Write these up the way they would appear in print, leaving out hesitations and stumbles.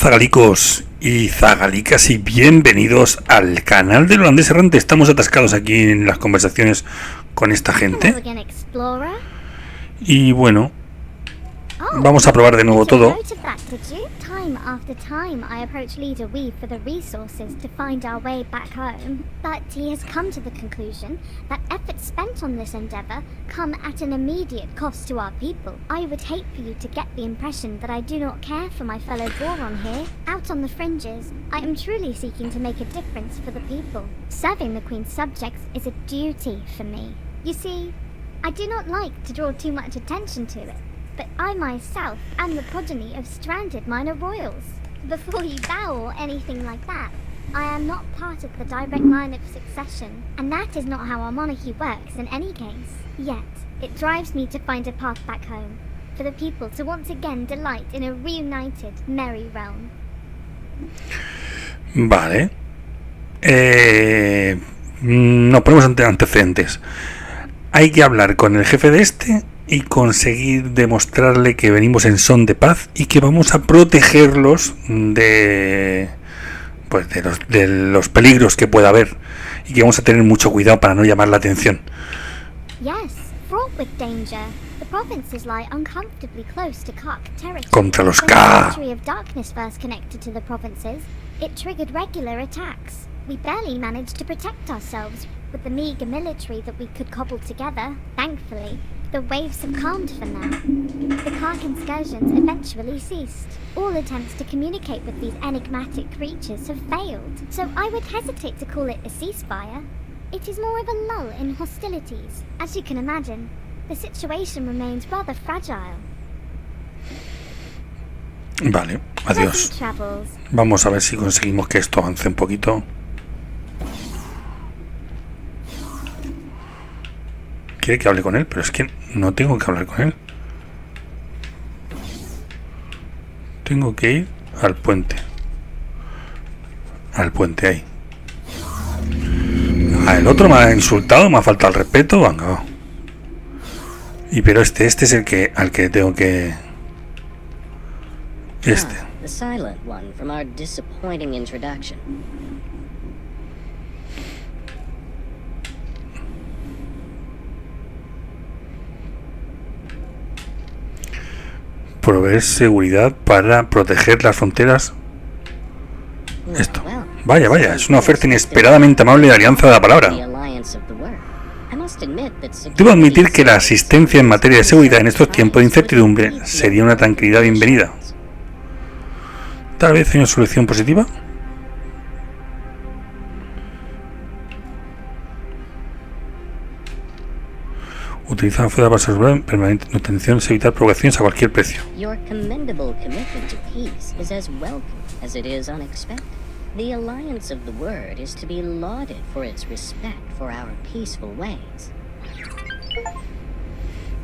Zagalicos y zagalicas y bienvenidos al canal del holandés errante. Estamos atascados aquí en las conversaciones con esta gente. Y bueno, vamos a probar de nuevo todo. Time after time I approach Leader Weave for the resources to find our way back home, but he has come to the conclusion that efforts spent on this endeavor come at an immediate cost to our people. I would hate for you to get the impression that I do not care for my fellow Boron here. Out on the fringes, I am truly seeking to make a difference for the people. Serving the Queen's subjects is a duty for me. You see, I do not like to draw too much attention to it, but I myself am the progeny of stranded minor royals. Before you bow or anything like that, I am not part of the direct line of succession, and that is not how our monarchy works in any case. Yet, it drives me to find a path back home, for the people to once again delight in a reunited, merry realm. Vale. Nos ponemos ante antecedentes. Hay que hablar con el jefe de este y conseguir demostrarle que venimos en son de paz y que vamos a protegerlos de los peligros que pueda haber y que vamos a tener mucho cuidado para no llamar la atención. Contra los Khaak. We barely managed to protect ourselves with the meager military that we could cobble together. Thankfully, the waves have calmed for now. The Khaak incursions eventually ceased. All attempts to communicate with these enigmatic creatures have failed, so I would hesitate to call it a ceasefire. It is more of a lull in hostilities. As you can imagine, the situation remains rather fragile. Vale, adiós. Vamos a ver si conseguimos que esto avance un poquito. Quiere que hable con él, pero es que no tengo que hablar con él. Tengo que ir al puente. Al puente ahí. El otro me ha insultado, me ha faltado el respeto. Venga. Y pero este es el que al que tengo que. Este. The silent one from our disappointing introduction. Proveer seguridad para proteger las fronteras. Esto. Vaya, es una oferta inesperadamente amable de Alianza de la Palabra. Debo admitir que la asistencia en materia de seguridad en estos tiempos de incertidumbre sería una tranquilidad bienvenida. Tal vez hay una solución positiva. Utilizar la fuerza para asegurar permanente. Nuestra intención es evitar provocaciones a cualquier precio. Your commendable commitment to peace is as welcome as it is unexpected. The alliance of the word is to be lauded for its respect for our peaceful ways.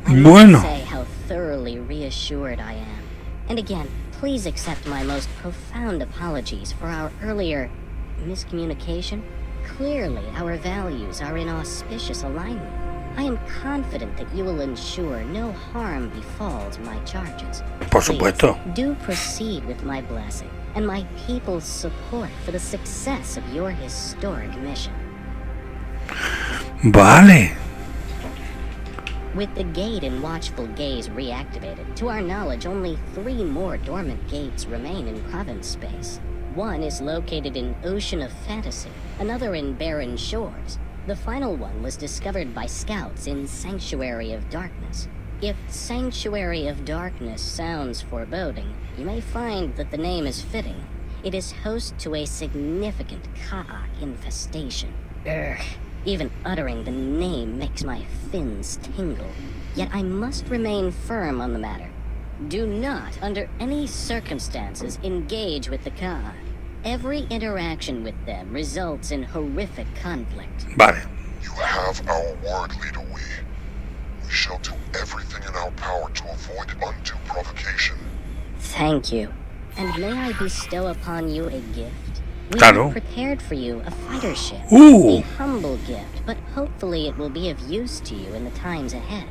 I must say how thoroughly reassured I am. And again, please accept my most profound apologies for our earlier miscommunication. Clearly, our values are in auspicious alignment. I am confident that you will ensure no harm befalls my charges. Por supuesto. Please, do proceed with my blessing and my people's support for the success of your historic mission. Vale. With the gate and watchful gaze reactivated, to our knowledge, only 3 more dormant gates remain in province space. One is located in Ocean of Fantasy, another in Barren Shores. The final one was discovered by scouts in Sanctuary of Darkness. If Sanctuary of Darkness sounds foreboding, you may find that the name is fitting. It is host to a significant Khaak infestation. Urgh. Even uttering the name makes my fins tingle. Yet I must remain firm on the matter. Do not, under any circumstances, engage with the Khaak. Every interaction with them results in horrific conflict. Vale. You have our word, Leader We. We shall do everything in our power to avoid undue provocation. Thank you. And may I bestow upon you a gift? We Claro. have prepared for you a fighter ship. A humble gift, but hopefully it will be of use to you in the times ahead.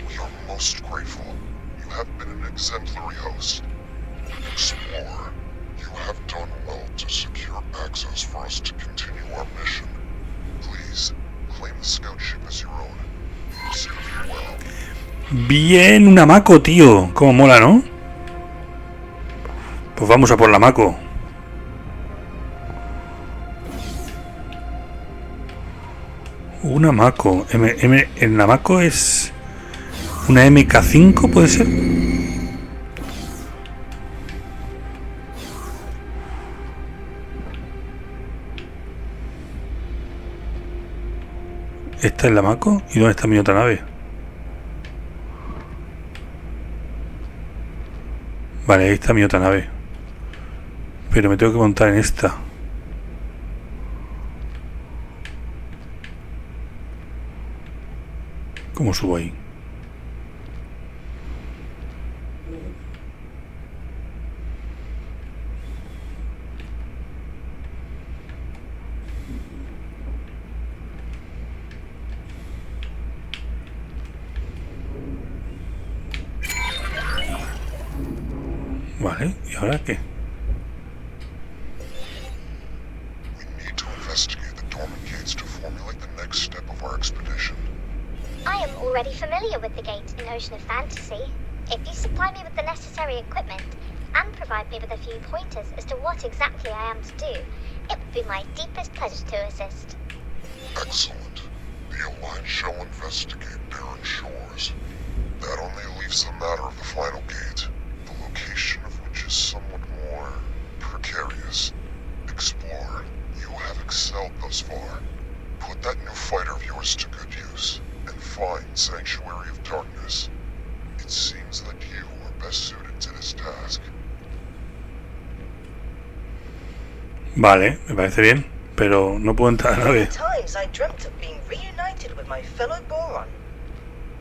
We are most grateful. You have been an exemplary host. Explorer, you have done well to secure access for us to continue our mission. Please, claim the scout ship as your own. Serve you well. Bien, una Mako, tío. Cómo mola, ¿no? Pues vamos a por la Mako. Una Mako. En la Mako es una MK5, ¿puede ser? ¿Esta es la Mako? ¿Y dónde está mi otra nave? Vale, ahí está mi otra nave. Pero me tengo que montar en esta. ¿Cómo subo ahí? Vale, ¿y ahora qué? We need to investigate the dormant gates to formulate the next step of our expedition. I am already familiar with the gate in Ocean of Fantasy. If you supply me with the necessary equipment and provide me with a few pointers as to what exactly I am to do, it would be my deepest pleasure to assist. Excellent. The Alliance shall investigate barren shores. That only leaves the matter of the final gate, the location of which is somewhat more precarious. Explorer, you have excelled thus far. Put that new fighter of yours to good use, and find Sanctuary of Darkness. It seems that you are best suited to this task. Vale, me parece bien, pero no puedo entrar a la nave. Times I dreamt of being reunited with my fellow Boron.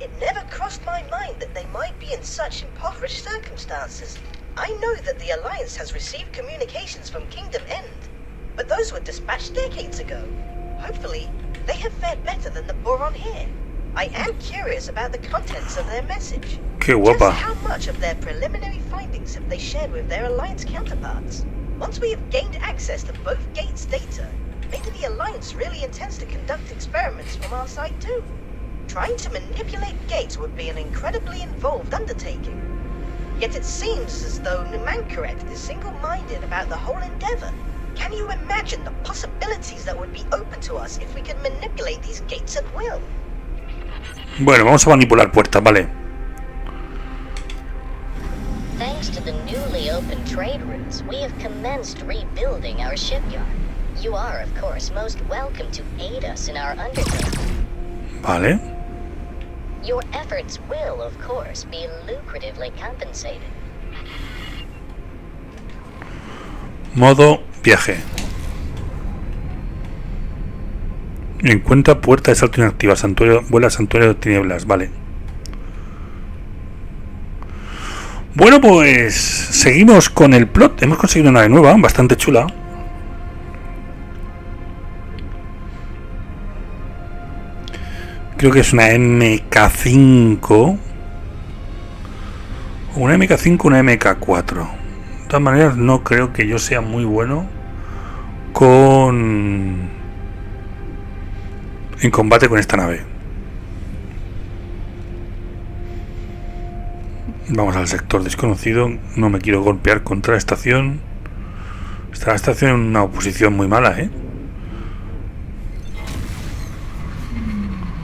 It never crossed my mind that they might be in such impoverished circumstances. I know that the Alliance has received communications from Kingdom End, but those were dispatched decades ago. Hopefully, they have fared better than the Boron here. I am curious about the contents of their message. Qué guapa. Just how much of their preliminary findings have they shared with their Alliance counterparts? Once we have gained access to both gates' data, maybe the Alliance really intends to conduct experiments from our side too. Trying to manipulate gates would be an incredibly involved undertaking. Yet it seems as though Numankaret is single-minded about the whole endeavor. Can you imagine the possibilities that would be open to us if we could manipulate these gates at will? Bueno, vamos a manipular puertas, vale. Thanks to the newly opened trade routes, we have commenced rebuilding our shipyard. You are, of course, most welcome to aid us in our undertaking. Vale. Your efforts will, of course, be lucratively compensated. Modo viaje. Encuentra puerta de salto inactiva. Santuario, vuela santuario de tinieblas. Vale. Bueno, pues seguimos con el plot. Hemos conseguido una nave nueva, bastante chula. Creo que es una MK5. Una MK5, una MK4. De todas maneras, no creo que yo sea muy bueno en combate con esta nave. Vamos al sector desconocido. No me quiero golpear contra la estación. Está la estación en una posición muy mala, ¿eh?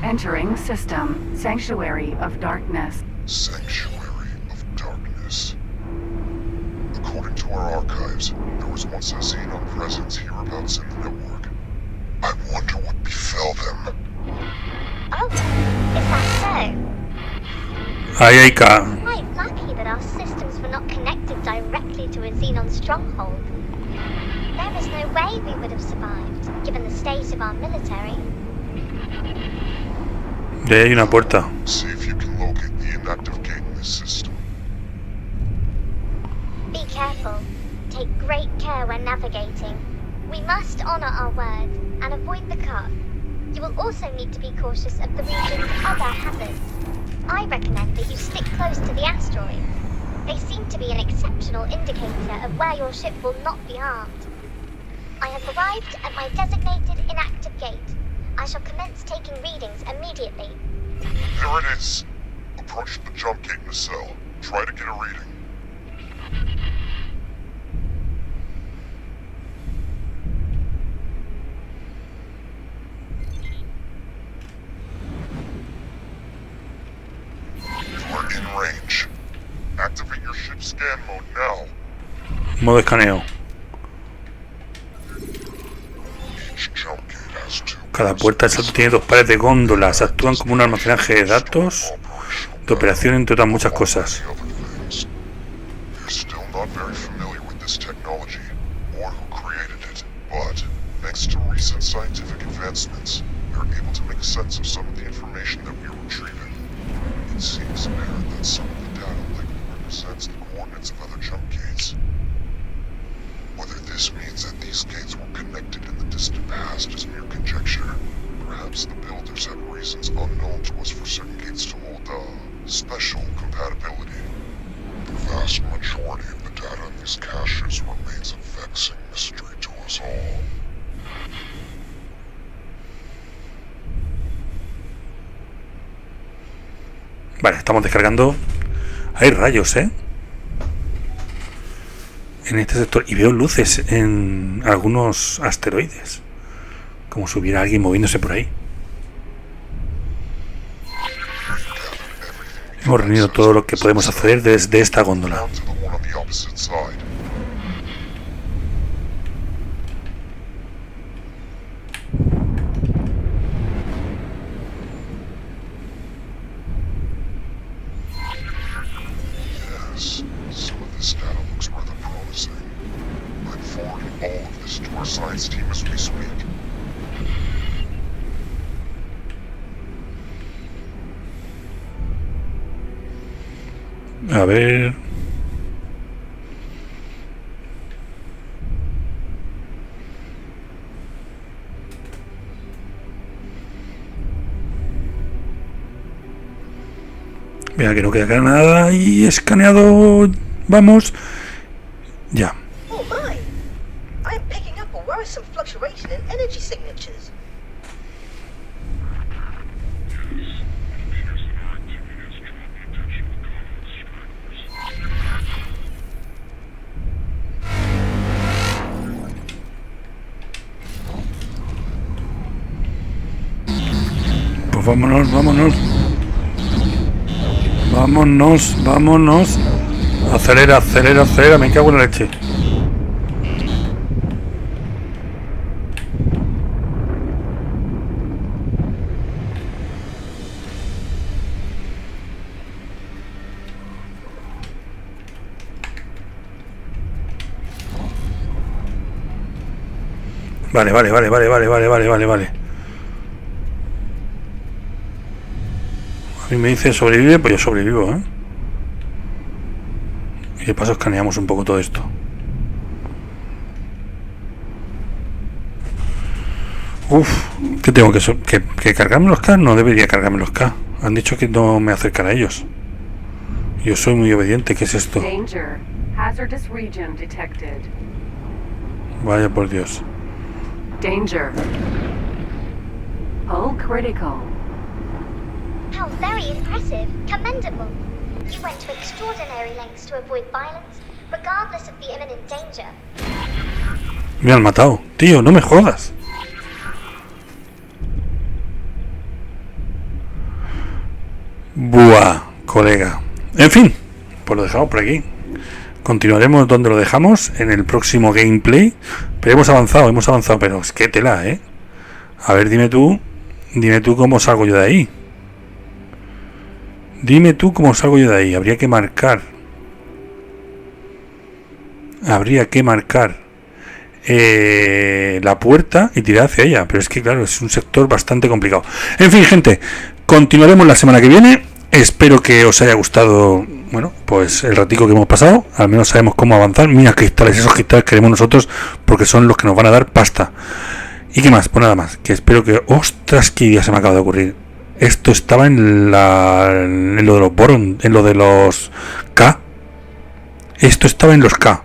Entering system. Sanctuary of Darkness. Sanctuary of Darkness. According to our archives, there was once a Xenon presence hereabouts in the network. I wonder what befell them. Oh, is that so? Ahí hay K. Quite lucky that our systems were not connected directly to a Xenon stronghold. There is no way we would have survived, given the state of our military. De ahí hay una puerta. See if you can locate the inactive gate in this system. Be careful. Take great care when navigating. We must honor our word and avoid the Khaak. You will also need to be cautious of the region's other hazards. I recommend that you stick close to the asteroid. They seem to be an exceptional indicator of where your ship will not be armed. I have arrived at my designated inactive gate. I shall commence taking readings immediately. There it is. Approach the jump gate in the cell. Try to get a reading. You are in range. Activate your ship's scan mode now. Modo escaneo. Each jump gate has two. Cada puerta de salto tiene 2 pares de góndolas. Actúan como un almacenaje de datos de operación, entre otras muchas cosas. You're still not very familiar with this technology or who created it, but thanks to recent scientific advancements, we are able to make sense of some of the information that we are retrieving. It seems apparent that some of the data likely represents the coordinates of other jump gates. Whether this means that these gates were connected in the distant past is mere conjecture. Perhaps the builders had reasons unknown to us for certain gates to hold special compatibility. The vast majority of the data in these caches remains a vexing mystery to us all. Vale, estamos descargando. Hay rayos, en este sector. Y veo luces en algunos asteroides. Como si hubiera alguien moviéndose por ahí. Hemos reunido todo lo que podemos acceder desde esta góndola. Yes, some of this data looks rather promising. I'm forwarding all of this to our science team as we speak. A ver. Mira que no queda acá nada y escaneado. Vamos. Ya. Oh my! I'm picking up a worrisome fluctuation in energy signatures. Pues vámonos, vámonos. Vámonos, vámonos. Acelera, acelera, acelera. Me cago en la leche. Vale. A mí me dice sobrevive, pues yo sobrevivo, Y de paso escaneamos un poco todo esto. ¿Qué tengo que cargarme los K? No debería cargarme los K. Han dicho que no me acercara a ellos. Yo soy muy obediente. ¿Qué es esto? Danger. Hazardous region detected. Vaya por Dios. Danger. Hull critical. How very impressive. Commendable. You went to extraordinary lengths to avoid violence, regardless of the imminent danger. Me han matado. Tío, no me jodas. Buah, colega. En fin, pues lo dejamos por aquí. Continuaremos donde lo dejamos en el próximo gameplay. Pero hemos avanzado, pero es que tela, A ver, dime tú cómo salgo yo de ahí. Habría que marcar la puerta y tirar hacia ella. Pero es que claro, es un sector bastante complicado. En fin, gente, continuaremos la semana que viene. Espero que os haya gustado, bueno, pues el ratico que hemos pasado. Al menos sabemos cómo avanzar. Mira cristales, esos cristales queremos nosotros porque son los que nos van a dar pasta. ¿Y qué más? Pues nada más, que espero que... ¡Ostras! ¿Qué idea se me acaba de ocurrir? Esto estaba en lo de los boron, en lo de los K. Esto estaba en los K.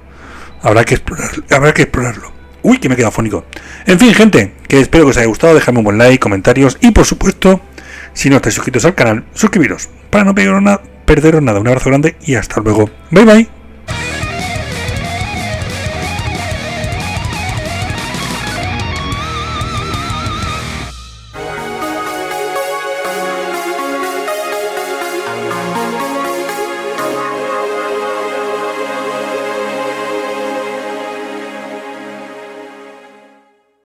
Habrá que explorarlo. Uy, que me he quedado afónico. En fin, gente, que espero que os haya gustado. Dejadme un buen like, comentarios y, por supuesto, si no estáis suscritos al canal, suscribiros para no perderos nada. Un abrazo grande y hasta luego. Bye bye.